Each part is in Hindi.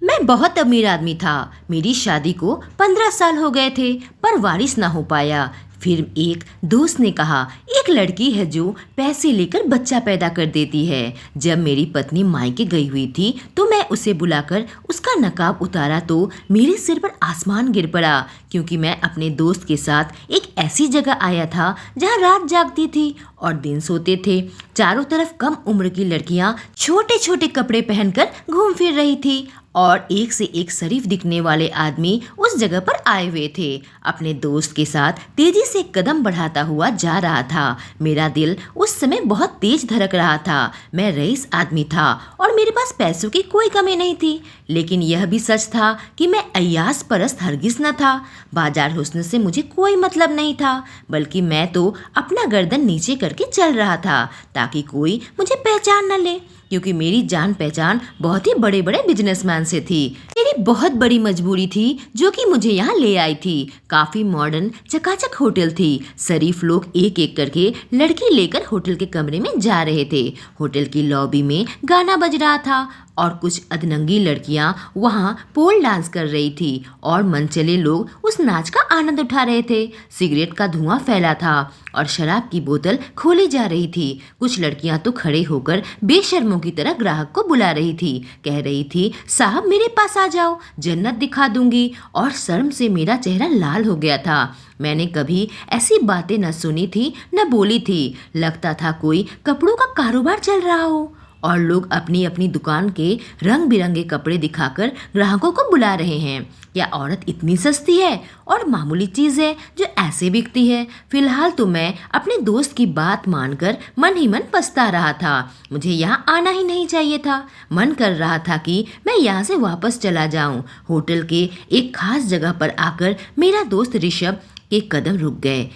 मैं बहुत अमीर आदमी था। मेरी शादी को 15 साल हो गए थे, पर वारिस ना हो पाया। फिर एक दोस्त ने कहा, एक लड़की है जो पैसे लेकर बच्चा पैदा कर देती है। जब मेरी पत्नी मायके गई हुई थी तो मैं उसे बुलाकर उसका नकाब उतारा तो मेरे सिर पर आसमान गिर पड़ा, क्योंकि मैं अपने दोस्त के साथ एक ऐसी जगह आया था जहाँ रात जागती थी और दिन सोते थे। चारों तरफ कम उम्र की लड़कियाँ छोटे छोटे कपड़े पहनकर घूम फिर रही थी और एक से एक शरीफ दिखने वाले आदमी उस जगह पर आए हुए थे। अपने दोस्त के साथ तेजी से कदम बढ़ाता हुआ जा रहा था। मेरा दिल उस समय बहुत तेज धड़क रहा था। मैं रईस आदमी था और मेरे पास पैसों की कोई कमी नहीं थी, लेकिन यह भी सच था कि मैं अय्यास परस्त हरगिज न था। बाजार हुस्न से मुझे कोई मतलब नहीं था, बल्कि मैं तो अपना गर्दन नीचे करके चल रहा था ताकि कोई मुझे पहचान न ले, क्योंकि मेरी जान पहचान बहुत ही बड़े बड़े बिजनेसमैन से थी। मेरी बहुत बड़ी मजबूरी थी जो कि मुझे यहाँ ले आई थी। काफी मॉडर्न चकाचक होटल थी। शरीफ लोग एक एक करके लड़की लेकर होटल के कमरे में जा रहे थे। होटल की लॉबी में गाना बज रहा था और कुछ अधनंगी लड़कियां वहां पोल डांस कर रही थी और मनचले लोग उस नाच का आनंद उठा रहे थे। सिगरेट का धुआं फैला था और शराब की बोतल खोली जा रही थी। कुछ लड़कियां तो खड़े होकर बेशर्मों की तरह ग्राहक को बुला रही थी। कह रही थी, साहब मेरे पास आ जाओ, जन्नत दिखा दूंगी। और शर्म से मेरा चेहरा लाल हो गया था। मैंने कभी ऐसी बातें न सुनी थी न बोली थी। लगता था कोई कपड़ों का कारोबार चल रहा हो और लोग अपनी अपनी दुकान के रंग बिरंगे कपड़े दिखाकर ग्राहकों को बुला रहे हैं। क्या औरत इतनी सस्ती है और मामूली चीज़ है जो ऐसे बिकती है? फिलहाल तो मैं अपने दोस्त की बात मानकर मन ही मन पछता रहा था। मुझे यहाँ आना ही नहीं चाहिए था। मन कर रहा था कि मैं यहाँ से वापस चला जाऊँ। होटल के एक खास जगह पर आकर मेरा दोस्त ऋषभ के कदम रुक गए।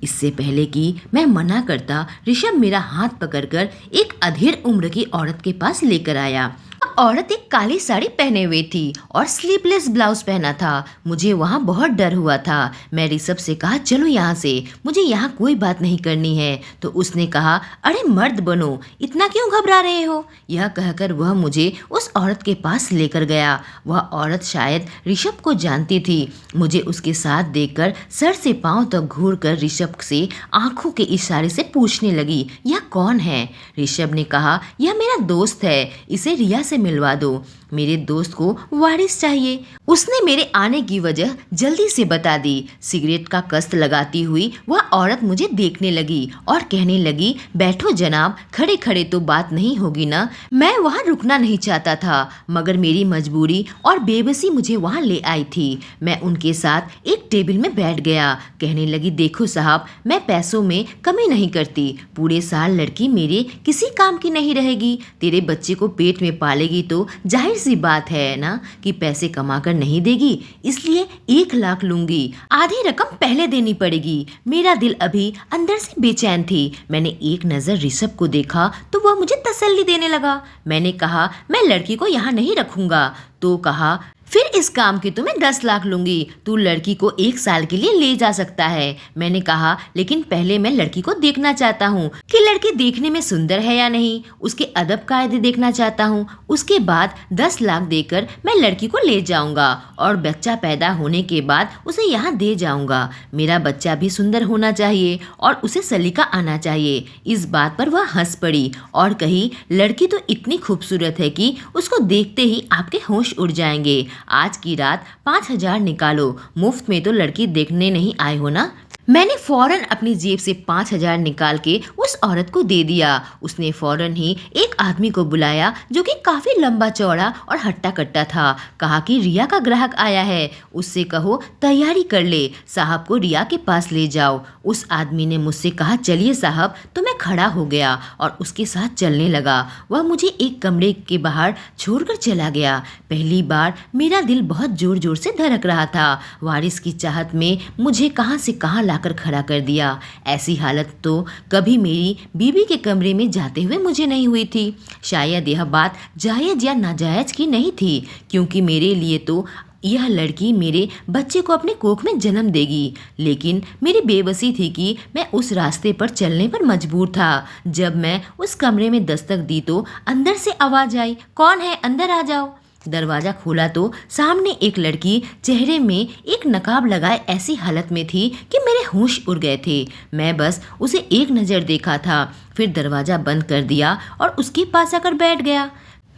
इससे पहले कि मैं मना करता, ऋषभ मेरा हाथ पकड़कर एक अधेड़ उम्र की औरत के पास लेकर आया। औरत एक काली साड़ी पहने हुई थी और स्लीवलेस ब्लाउज पहना था। मुझे वहाँ बहुत डर हुआ था। मैं ऋषभ से कहा, चलो यहाँ से, मुझे यहाँ कोई बात नहीं करनी है। तो उसने कहा, अरे मर्द बनो, इतना क्यों घबरा रहे हो? यह कहकर वह मुझे उस औरत के पास लेकर गया। वह औरत शायद ऋषभ को जानती थी। मुझे उसके साथ देखकर सर से पांव तक घूर कर ऋषभ से आंखों के इशारे से पूछने लगी, यह कौन है? ऋषभ ने कहा, यह मेरा दोस्त है, इसे रिया से मिलवा दो। मेरे दोस्त को वारिस चाहिए। उसने मेरे आने की वजह जल्दी से बता दी। सिगरेट का कस्त लगाती हुई वह औरत मुझे देखने लगी और कहने लगी, बैठो जनाब, खड़े खड़े तो बात नहीं होगी ना। मैं वहाँ रुकना नहीं चाहता था, मगर मेरी मजबूरी और बेबसी मुझे वहाँ ले आई थी। मैं उनके साथ एक टेबल में बैठ गया। कहने लगी, देखो साहब, मैं पैसों में कमी नहीं करती। पूरे साल लड़की मेरे किसी काम की नहीं रहेगी। तेरे बच्चे को पेट में पालेगी तो जाहिर सी बात है ना कि पैसे कमा कर नहीं देगी, इसलिए 1 लाख लूंगी। आधी रकम पहले देनी पड़ेगी। मेरा दिल अभी अंदर से बेचैन थी। मैंने एक नजर ऋषभ को देखा तो वह मुझे तसल्ली देने लगा। मैंने कहा, मैं लड़की को यहाँ नहीं रखूंगा। तो कहा, फिर इस काम की तो मैं 10 लाख लूंगी। तू लड़की को 1 साल के लिए ले जा सकता है। मैंने कहा, लेकिन पहले मैं लड़की को देखना चाहता हूँ कि लड़की देखने में सुंदर है या नहीं। उसके अदब कायदे देखना चाहता हूँ। उसके बाद 10 लाख देकर मैं लड़की को ले जाऊंगा और बच्चा पैदा होने के बाद उसे यहाँ दे जाऊंगा। मेरा बच्चा भी सुंदर होना चाहिए और उसे सलीका आना चाहिए। इस बात पर वह हंस पड़ी और कही, लड़की तो इतनी खूबसूरत है कि उसको देखते ही आपके होश उड़ जाएंगे। आज की रात 5,000 निकालो। मुफ्त में तो लड़की देखने नहीं आए हो ना। मैंने फौरन अपनी जेब से 5,000 निकाल के उस औरत को दे दिया। उसने फौरन ही एक आदमी को बुलाया जो कि काफी लंबा चौड़ा और हट्टा कट्टा था। कहा कि रिया का ग्राहक आया है, उससे कहो तैयारी कर ले, साहब को रिया के पास ले जाओ। उस आदमी ने मुझसे कहा, चलिए साहब। तो मैं खड़ा हो गया और उसके साथ चलने लगा। वह मुझे एक कमरे के बाहर छोड़कर चला गया। पहली बार मेरा दिल बहुत जोर जोर से धड़क रहा था। वारिस की चाहत में मुझे कहां से कहां लाकर खड़ा कर दिया। ऐसी हालत तो कभी मेरी बीबी के कमरे में जाते हुए मुझे नहीं हुई थी। शायद यह बात जायज या नाजायज की नहीं थी, क्योंकि मेरे लिए तो यह लड़की मेरे बच्चे को अपने कोख में जन्म देगी। लेकिन मेरी बेबसी थी कि मैं उस रास्ते पर चलने पर मजबूर था। जब मैं उस कमरे में दस्तक दी तो अंदर से आवाज आई, कौन है, अंदर आ जाओ। दरवाजा खोला तो सामने एक लड़की चेहरे में एक नकाब लगाए ऐसी हालत में थी कि मेरे होश उड़ गए थे। मैं बस उसे एक नज़र देखा था, फिर दरवाजा बंद कर दिया और उसके पास आकर बैठ गया।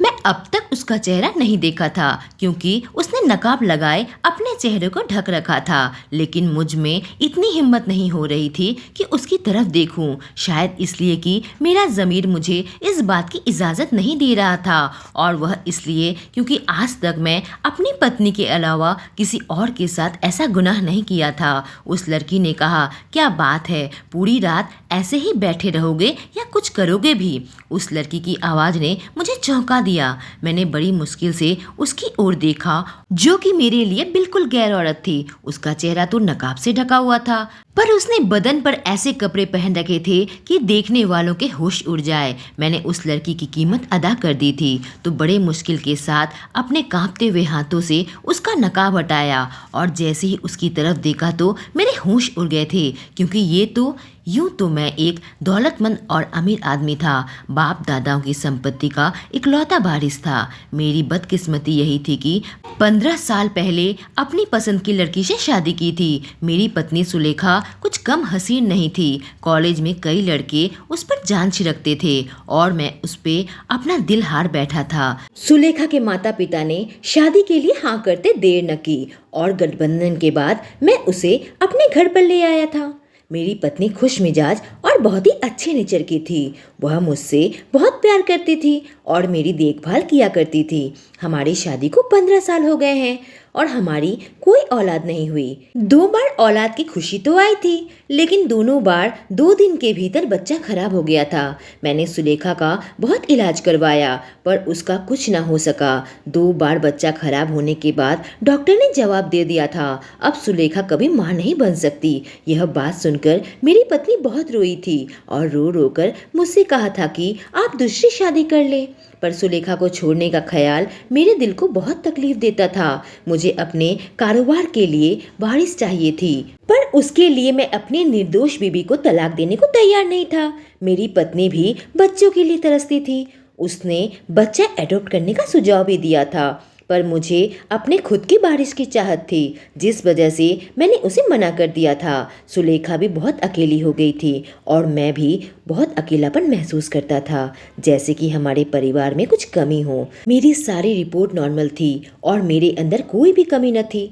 मैं अब तक उसका चेहरा नहीं देखा था क्योंकि उसने नकाब लगाए अपने चेहरे को ढक रखा था, लेकिन मुझ में इतनी हिम्मत नहीं हो रही थी कि उसकी तरफ देखूं। शायद इसलिए कि मेरा ज़मीर मुझे इस बात की इजाज़त नहीं दे रहा था, और वह इसलिए क्योंकि आज तक मैं अपनी पत्नी के अलावा किसी और के साथ ऐसा गुनाह नहीं किया था। उस लड़की ने कहा, क्या बात है, पूरी रात ऐसे ही बैठे रहोगे या कुछ करोगे भी? उस लड़की की आवाज़ ने मुझे चौंका दिया। मैंने बड़ी मुश्किल से उसकी ओर देखा, जो कि मेरे लिए बिल्कुल गैर औरत थी। उसका चेहरा तो नकाब से ढका हुआ था, पर उसने बदन पर ऐसे कपड़े पहन रखे थे कि देखने वालों के होश उड़ जाए। मैंने उस लड़की की कीमत अदा कर दी थी, तो बड़े मुश्किल के साथ अपने कांपते हुए हाथों से उसका नकाब हटाया, और जैसे ही उसकी तरफ देखा तो मेरे होश उड़ गए थे, क्योंकि यूं तो मैं एक दौलतमंद और अमीर आदमी था, बाप दादाओं की संपत्ति का इकलौता वारिस था। मेरी बदकिस्मती यही थी कि 15 साल पहले अपनी पसंद की लड़की से शादी की थी। मेरी पत्नी सुलेखा कुछ कम हसीन नहीं थी। कॉलेज में कई लड़के उस पर जान छिड़कते थे और मैं उस पे अपना दिल हार बैठा था। सुलेखा के माता पिता ने शादी के लिए हाँ करते देर न की, और गठबंधन के बाद मैं उसे अपने घर पर ले आया था। मेरी पत्नी खुश मिजाज और बहुत ही अच्छे नेचर की थी। वह मुझसे बहुत प्यार करती थी और मेरी देखभाल किया करती थी। हमारी शादी को 15 साल हो गए हैं और हमारी कोई औलाद नहीं हुई। 2 बार औलाद की खुशी तो आई थी, लेकिन दोनों बार 2 दिन के भीतर बच्चा खराब हो गया था। मैंने सुलेखा का बहुत इलाज करवाया, पर उसका कुछ ना हो सका। 2 बार बच्चा खराब होने के बाद डॉक्टर ने जवाब दे दिया था, अब सुलेखा कभी मां नहीं बन सकती। यह बात सुनकर मेरी पत्नी बहुत रोई थी और रो रो कर मुझसे कहा था कि आप दूसरी शादी कर ले। पर सुलेखा को छोड़ने का ख्याल मेरे दिल को बहुत तकलीफ देता था। मुझे अपने कारोबार के लिए वारिस चाहिए थी, पर उसके लिए मैं अपनी निर्दोष बीबी को तलाक देने को तैयार नहीं था। मेरी पत्नी भी बच्चों के लिए तरसती थी। उसने बच्चा एडॉप्ट करने का सुझाव भी दिया था, पर मुझे अपने खुद की वारिस की चाहत थी, जिस वजह से मैंने उसे मना कर दिया था। सुलेखा भी बहुत अकेली हो गई थी और मैं भी बहुत अकेलापन महसूस करता था, जैसे कि हमारे परिवार में कुछ कमी हो। मेरी सारी रिपोर्ट नॉर्मल थी और मेरे अंदर कोई भी कमी न थी।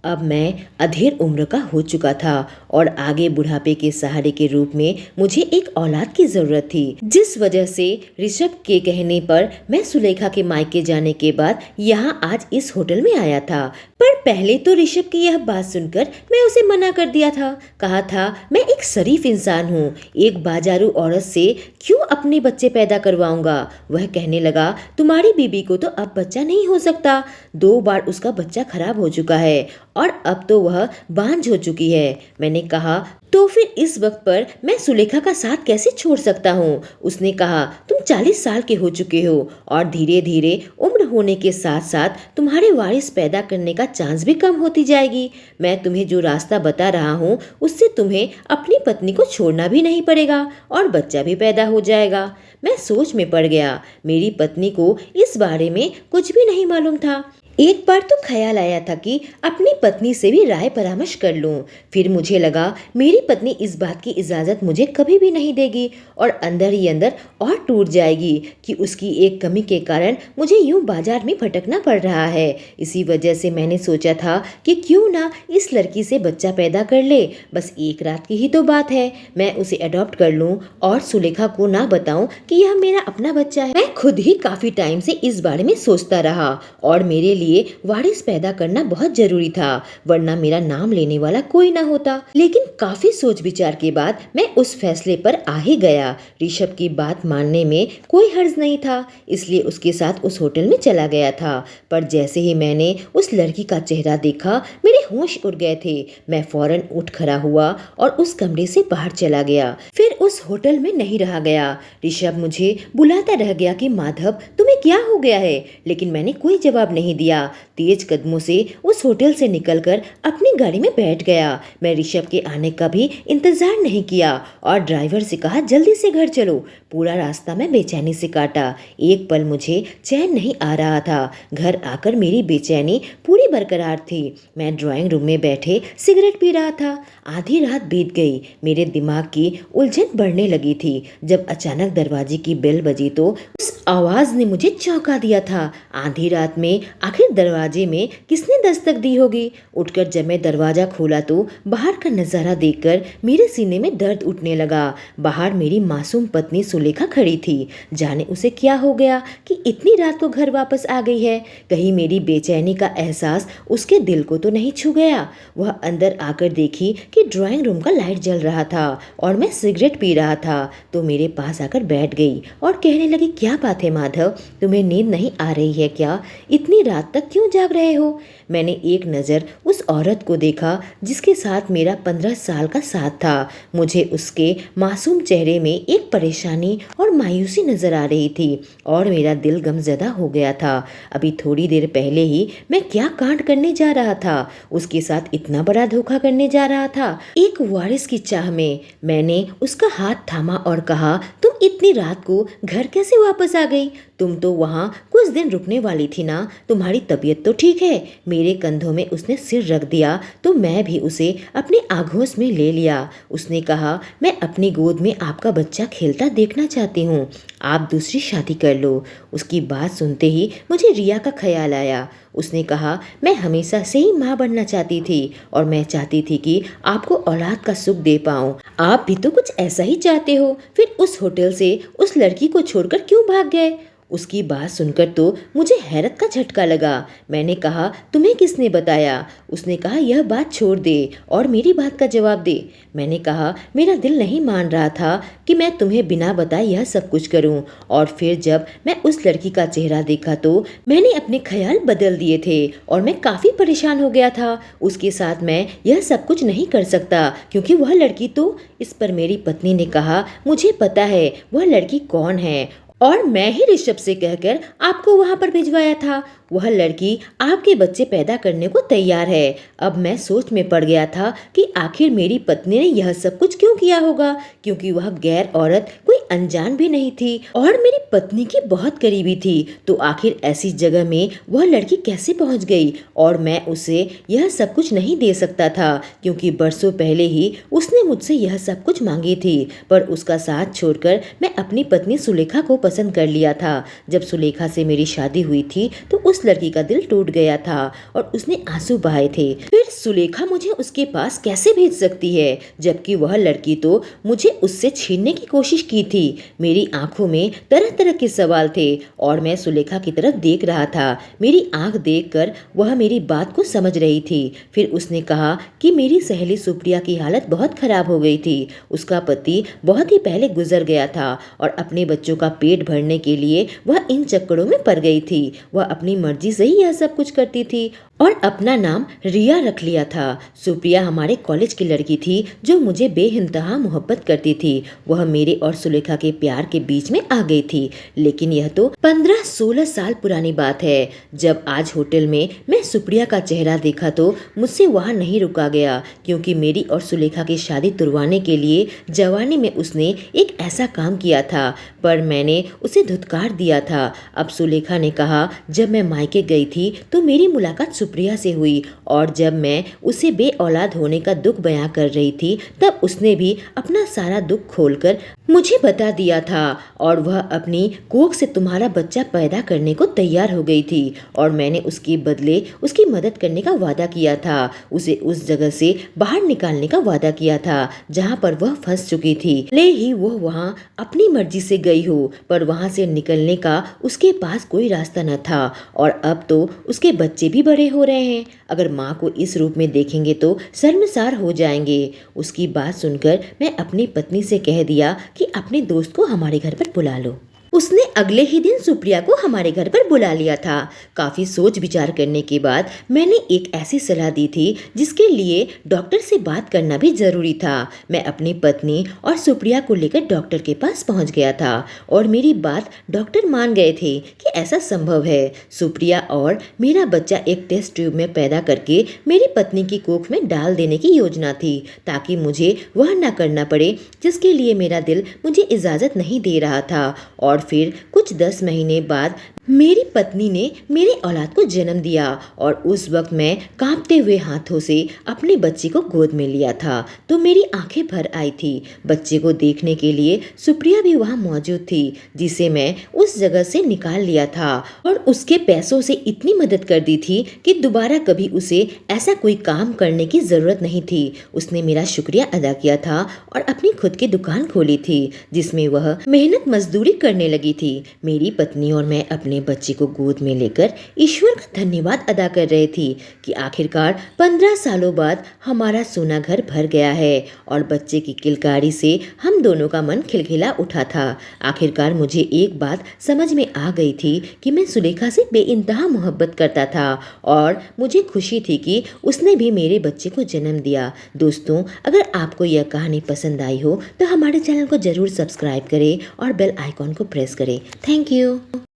अब मैं अधेड़ उम्र का हो चुका था और आगे बुढ़ापे के सहारे के रूप में मुझे एक औलाद की जरूरत थी, जिस वजह से ऋषभ के कहने पर मैं सुलेखा के मायके जाने के बाद यहाँ आज इस होटल में आया था। पर पहले तो ऋषभ की यह बात सुनकर मैं उसे मना कर दिया था। कहा था मैं एक शरीफ इंसान हूँ, एक बाजारू औरत से क्यों अपने बच्चे पैदा करवाऊंगा। वह कहने लगा, तुम्हारी बीबी को तो अब बच्चा नहीं हो सकता, 2 बार उसका बच्चा खराब हो चुका है और अब तो वह बांझ हो चुकी है। मैंने कहा, तो फिर इस वक्त पर मैं सुलेखा का साथ कैसे छोड़ सकता हूँ। उसने कहा, तुम 40 साल के हो चुके हो और धीरे धीरे उम्र होने के साथ साथ तुम्हारे वारिस पैदा करने का चांस भी कम होती जाएगी। मैं तुम्हें जो रास्ता बता रहा हूँ उससे तुम्हें अपनी पत्नी को छोड़ना भी नहीं पड़ेगा और बच्चा भी पैदा हो जाएगा। मैं सोच में पड़ गया। मेरी पत्नी को इस बारे में कुछ भी नहीं मालूम था। एक बार तो ख्याल आया था कि अपनी पत्नी से भी राय परामर्श कर लूं। फिर मुझे लगा मेरी पत्नी इस बात की इजाज़त मुझे कभी भी नहीं देगी और अंदर ही अंदर और टूट जाएगी कि उसकी एक कमी के कारण मुझे यूं बाजार में भटकना पड़ रहा है। इसी वजह से मैंने सोचा था कि क्यों ना इस लड़की से बच्चा पैदा कर ले। बस एक रात की ही तो बात है, मैं उसे अडॉप्ट कर लूँ और सुलेखा को ना बताऊँ कि यह मेरा अपना बच्चा है। मैं खुद ही काफ़ी टाइम से इस बारे में सोचता रहा और मेरे लिए वारिस पैदा करना बहुत जरूरी था, वरना मेरा नाम लेने वाला कोई ना होता। लेकिन काफी सोच विचार के बाद मैं उस फैसले पर आ ही गया। ऋषभ की बात मानने में कोई हर्ज नहीं था, इसलिए उसके साथ उस होटल में चला गया था। पर जैसे ही मैंने उस लड़की का चेहरा देखा मेरे होश उड़ गए थे। मैं फौरन उठ खड़ा हुआ और उस कमरे से बाहर चला गया। फिर उस होटल में नहीं रहा गया। ऋषभ मुझे बुलाता रह गया कि माधव तुम्हें क्या हो गया है, लेकिन मैंने कोई जवाब नहीं दिया लिया। तेज कदमों से उस होटल से निकलकर अपनी गाड़ी में बैठ गया। मैं ऋषभ के आने का भी इंतजार नहीं किया और ड्राइवर से कहा जल्दी से घर चलो। पूरा रास्ता मैं बेचैनी से काटा। एक पल मुझे चैन नहीं आ रहा था। घर आकर मेरी बेचैनी पूरी बरकरार थी। मैं ड्राइंग रूम में बैठे सिगरेट पी रहा था। आधी रात बीत गई। मेरे दिमाग की उलझन बढ़ने लगी थी जब अचानक दरवाजे की बेल बजी तो उस आवाज ने मुझे चौंका दिया था। आधी रात में आखिर दरवाजे में किसने दस्तक दी होगी? उठकर जब मैं दरवाजा खोला तो बाहर का नजारा देखकर मेरे सीने में दर्द उठने लगा। बाहर मेरी मासूम पत्नी सुलेखा खड़ी थी। जाने उसे क्या हो गया कि इतनी रात को घर वापस आ गई है। कहीं मेरी बेचैनी का एहसास उसके दिल को तो नहीं छू गया? वह अंदर आकर देखी कि ड्राइंग रूम का लाइट जल रहा था और मैं सिगरेट पी रहा था तो मेरे पास आकर बैठ गई और कहने लगी, क्या बात है माधव, तुम्हें नींद नहीं आ रही है क्या? इतनी रात तक क्यों जाग रहे हो? मैंने एक नज़र उस औरत को देखा जिसके साथ मेरा 15 साल का साथ था। मुझे उसके मासूम चेहरे में एक परेशानी और मायूसी नजर आ रही थी और मेरा दिल गमजदा हो गया था। अभी थोड़ी देर पहले ही मैं क्या कांड करने जा रहा था? उसके साथ इतना बड़ा धोखा करने जा रहा था। एक वारिस की चाह में मैंने उसका हाथ थामा और कहा, तुम इतनी रात को घर कैसे वापस आ गई? तुम तो वहाँ कुछ दिन रुकने वाली थी ना? तुम्हारी तबीयत तो ठीक है? मेरे कंधों में उसने सिर रख दिया तो मैं भी उसे अपने आगोश में ले लिया। उसने कहा, मैं अपनी गोद में आपका बच्चा खेलता देखना चाहती हूँ। आप दूसरी शादी कर लो। उसकी बात सुनते ही मुझे रिया का ख्याल आया। उसने कहा, मैं हमेशा से ही माँ बनना चाहती थी और मैं चाहती थी कि आपको औलाद का सुख दे पाऊँ। आप भी तो कुछ ऐसा ही चाहते हो। फिर उस होटल से उस लड़की को छोड़कर क्यों भाग गए? उसकी बात सुनकर तो मुझे हैरत का झटका लगा। मैंने कहा, तुम्हें किसने बताया? उसने कहा, यह बात छोड़ दे और मेरी बात का जवाब दे। मैंने कहा, मेरा दिल नहीं मान रहा था कि मैं तुम्हें बिना बताए यह सब कुछ करूं। और फिर जब मैं उस लड़की का चेहरा देखा तो मैंने अपने ख्याल बदल दिए थे और मैं काफ़ी परेशान हो गया था। उसके साथ मैं यह सब कुछ नहीं कर सकता क्योंकि वह लड़की तो। इस पर मेरी पत्नी ने कहा, मुझे पता है वह लड़की कौन है और मैं ही ऋषभ से कहकर आपको वहां पर भिजवाया था। वह लड़की आपके बच्चे पैदा करने को तैयार है। अब मैं सोच में पड़ गया था कि आखिर मेरी पत्नी ने यह सब कुछ क्यों किया होगा, क्योंकि वह गैर औरत कोई अनजान भी नहीं थी और मेरी पत्नी की बहुत करीबी थी। तो आखिर ऐसी जगह में वह लड़की कैसे पहुंच गई? और मैं उसे यह सब कुछ नहीं दे सकता था क्योंकि बरसों पहले ही उसने मुझसे यह सब कुछ मांगी थी। पर उसका साथ छोड़कर मैं अपनी पत्नी सुलेखा को पसंद कर लिया था। जब सुलेखा से मेरी शादी हुई थी तो उस लड़की का दिल टूट गया था और उसने आंसू बहाए थे। फिर सुलेखा मुझे उसके पास कैसे भेज सकती है, जबकि वह लड़की तो मुझे उससे छीनने की कोशिश की थी। मेरी आंखों में तरह तरह के सवाल थे और मैं सुलेखा की तरफ देख रहा था। मेरी आंख देखकर वह मेरी बात को समझ रही थी। फिर उसने कहा कि मेरी सहेली सुप्रिया की हालत बहुत खराब हो गई थी। उसका पति बहुत ही पहले गुजर गया था और अपने बच्चों का पेट भरने के लिए वह इन चक्करों में पड़ गई थी। वह अपनी मर्जी से ही यह सब कुछ करती थी और अपना नाम रिया रख लिया था। सुप्रिया हमारे कॉलेज की लड़की थी जो मुझे बेइंतहा मोहब्बत करती थी। वह मेरे और सुलेखा के प्यार के बीच में आ गई थी। लेकिन यह तो 15-16 साल पुरानी बात है। जब आज होटल में मैं सुप्रिया का चेहरा देखा तो मुझसे वहाँ नहीं रुका गया क्योंकि मेरी और सुलेखा की शादी तुड़वाने के लिए जवानी में उसने एक ऐसा काम किया था, पर मैंने उसे धुतकार दिया था। अब सुलेखा ने कहा, जब मैं मायके गई थी तो मेरी मुलाकात सुप्रिया से हुई और जब मैं उसे बे औलाद होने का दुख बयां कर रही थी तब उसने भी अपना सारा दुख खोलकर मुझे बता दिया था और वह अपनी कोख से तुम्हारा बच्चा पैदा करने को तैयार हो गई थी और मैंने उसके बदले उसकी मदद करने का वादा किया था। उसे उस जगह से बाहर निकालने का वादा किया था जहाँ पर वह फंस चुकी थी। ले ही वो वहाँ अपनी मर्जी से गई हो, पर वहाँ से निकलने का उसके पास कोई रास्ता न था और अब तो उसके बच्चे भी बड़े हो रहे हैं। अगर माँ को इस रूप में देखेंगे तो शर्मसार हो जाएंगे। उसकी बात सुनकर मैं अपनी पत्नी से कह दिया कि अपने दोस्त को हमारे घर पर बुला लो। उसने अगले ही दिन सुप्रिया को हमारे घर पर बुला लिया था। काफ़ी सोच विचार करने के बाद मैंने एक ऐसी सलाह दी थी जिसके लिए डॉक्टर से बात करना भी ज़रूरी था। मैं अपनी पत्नी और सुप्रिया को लेकर डॉक्टर के पास पहुंच गया था और मेरी बात डॉक्टर मान गए थे कि ऐसा संभव है। सुप्रिया और मेरा बच्चा एक टेस्ट ट्यूब में पैदा करके मेरी पत्नी की कोख में डाल देने की योजना थी, ताकि मुझे वह न करना पड़े जिसके लिए मेरा दिल मुझे इजाज़त नहीं दे रहा था। और फिर कुछ 10 महीने बाद मेरी पत्नी ने मेरे औलाद को जन्म दिया और उस वक्त मैं कांपते हुए हाथों से अपने बच्चे को गोद में लिया था तो मेरी आंखें भर आई थी। बच्चे को देखने के लिए सुप्रिया भी वहाँ मौजूद थी, जिसे मैं उस जगह से निकाल लिया था और उसके पैसों से इतनी मदद कर दी थी कि दोबारा कभी उसे ऐसा कोई काम करने की ज़रूरत नहीं थी। उसने मेरा शुक्रिया अदा किया था और अपनी खुद की दुकान खोली थी जिसमें वह मेहनत मजदूरी करने लगी थी। मेरी पत्नी और मैं अपने बच्चे को गोद में लेकर ईश्वर का धन्यवाद अदा कर रहे थे कि आखिरकार 15 सालों बाद हमारा सोना घर भर गया है और बच्चे की किलकारी से हम दोनों का मन खिलखिला उठा था। आखिरकार मुझे एक बात समझ में आ गई थी कि मैं सुलेखा से बेइंतहा मोहब्बत करता था और मुझे खुशी थी कि उसने भी मेरे बच्चे को जन्म दिया। दोस्तों, अगर आपको यह कहानी पसंद आई हो तो हमारे चैनल को जरूर सब्सक्राइब करें और बेल आइकॉन को प्रेस करें। Thank you.